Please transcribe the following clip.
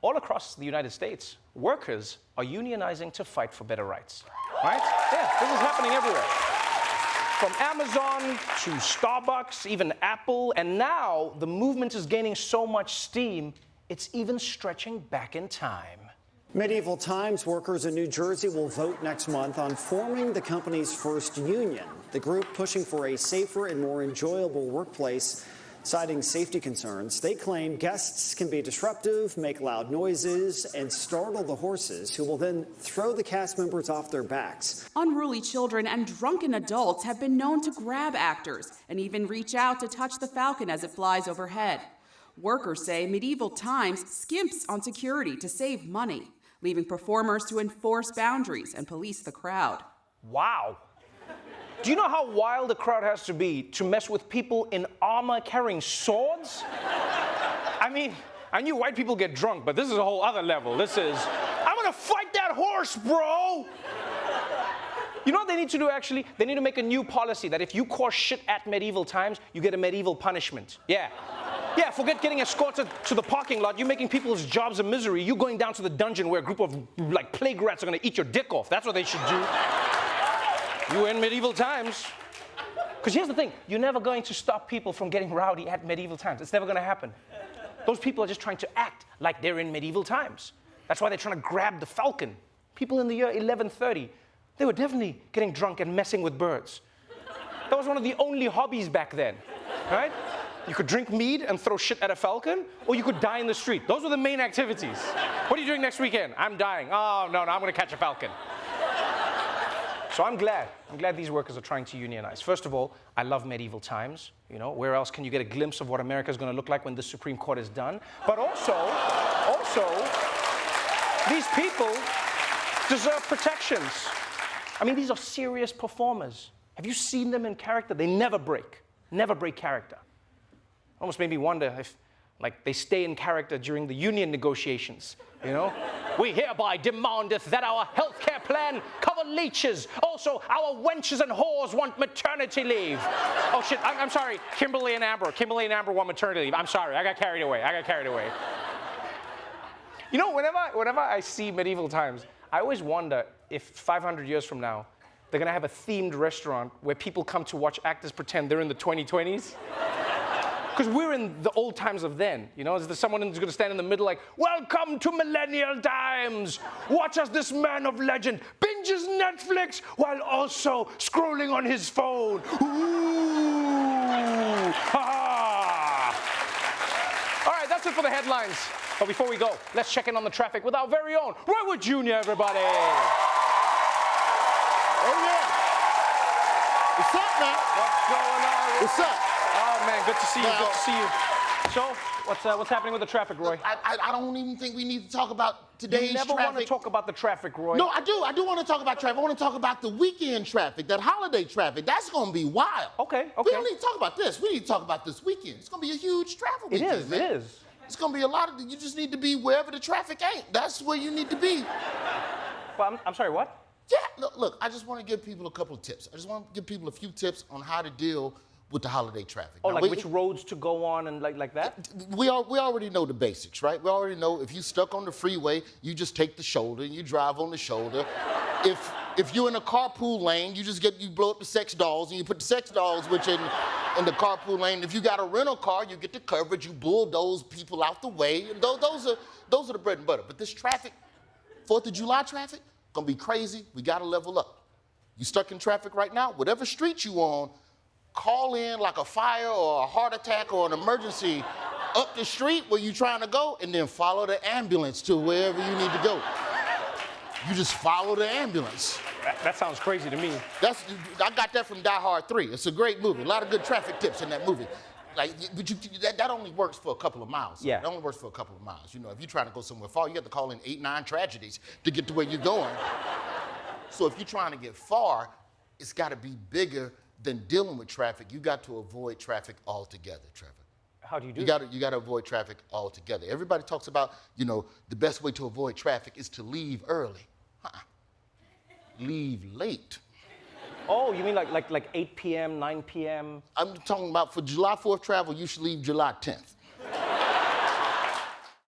all across the United States, workers are unionizing to fight for better rights, right? Yeah, this is happening everywhere. From Amazon to Starbucks, even Apple, and now the movement is gaining so much steam, it's even stretching back in time. Medieval Times workers in New Jersey will vote next month on forming the company's first union. The group pushing for a safer and more enjoyable workplace, citing safety concerns. They claim guests can be disruptive, make loud noises, and startle the horses, who will then throw the cast members off their backs. Unruly children and drunken adults have been known to grab actors and even reach out to touch the falcon as it flies overhead. Workers say Medieval Times skimps on security to save money, leaving performers to enforce boundaries and police the crowd. Wow. Do you know how wild the crowd has to be to mess with people in armor carrying swords? I mean, I knew white people get drunk, but this is a whole other level. This is, I'm gonna fight that horse, bro! You know what they need to do, actually? They need to make a new policy that if you cause shit at Medieval Times, you get a medieval punishment. Yeah. Yeah, forget getting escorted to the parking lot. You're making people's jobs a misery. You going down to the dungeon where a group of, like, plague rats are gonna eat your dick off. That's what they should do. You in Medieval Times. Because here's the thing, you're never going to stop people from getting rowdy at Medieval Times. It's never gonna happen. Those people are just trying to act like they're in Medieval Times. That's why they're trying to grab the falcon. People in the year 1130, they were definitely getting drunk and messing with birds. That was one of the only hobbies back then, right? You could drink mead and throw shit at a falcon, or you could die in the street. Those were the main activities. What are you doing next weekend? I'm dying. Oh, no, I'm gonna catch a falcon. So I'm glad these workers are trying to unionize. First of all, I love Medieval Times. You know, where else can you get a glimpse of what America is going to look like when the Supreme Court is done? But also, these people deserve protections. I mean, these are serious performers. Have you seen them in character? They never break character. Almost made me wonder if, like, they stay in character during the union negotiations, you know? We hereby demandeth that our healthcare plan cover leeches. Also, our wenches and whores want maternity leave. Oh, shit, I'm sorry. Kimberly and Amber want maternity leave. I'm sorry, I got carried away. You know, whenever I see Medieval Times, I always wonder if 500 years from now, they're gonna have a themed restaurant where people come to watch actors pretend they're in the 2020s. Because we're in the old times of then, you know? Is there someone who's gonna stand in the middle like, welcome to millennial times. Watch as this man of legend binges Netflix while also scrolling on his phone. Ooh, ha. All right, that's it for the headlines. But before we go, let's check in on the traffic with our very own Roywood Jr., everybody. Oh, yeah. What's up, man? What's going on? What's up? Oh, man, good to see you, good to see you. So, what's happening with the traffic, Roy? I don't even think we need to talk about today's traffic. You never want to talk about the traffic, Roy. No, I do. I do want to talk about traffic. I want to talk about the weekend traffic, that holiday traffic. That's going to be wild. Okay. We don't need to talk about this. We need to talk about this weekend. It's going to be a huge travel weekend, man. It is. It's going to be a lot of, you just need to be wherever the traffic ain't. That's where you need to be. Well, I'm sorry, what? Yeah, look, I just want to give people a couple of tips. I just want to give people a few tips on how to deal with the holiday traffic. Oh, now, like which roads to go on and like that? We already know the basics, right? We already know if you're stuck on the freeway, you just take the shoulder and you drive on the shoulder. If you're in a carpool lane, you blow up the sex dolls and you put the sex dolls in the carpool lane. If you got a rental car, you get the coverage, you bulldoze people out the way. And those are the bread and butter. But this traffic, 4th of July traffic, gonna be crazy. We gotta level up. You stuck in traffic right now, whatever street you on, call in like a fire or a heart attack or an emergency up the street where you're trying to go, and then follow the ambulance to wherever you need to go. You just follow the ambulance. That sounds crazy to me. I got that from Die Hard 3. It's a great movie. A lot of good traffic tips in that movie. Like, but that only works for a couple of miles. Yeah. It only works for a couple of miles. You know, if you're trying to go somewhere far, you have to call in 8, 9 tragedies to get to where you're going. So if you're trying to get far, it's got to be bigger than dealing with traffic. You got to avoid traffic altogether, Trevor. How do you do that? You got to avoid traffic altogether. Everybody talks about, you know, the best way to avoid traffic is to leave early. Leave late. Oh, you mean like 8 p.m., 9 p.m.? I'm talking about for July 4th travel, you should leave July 10th.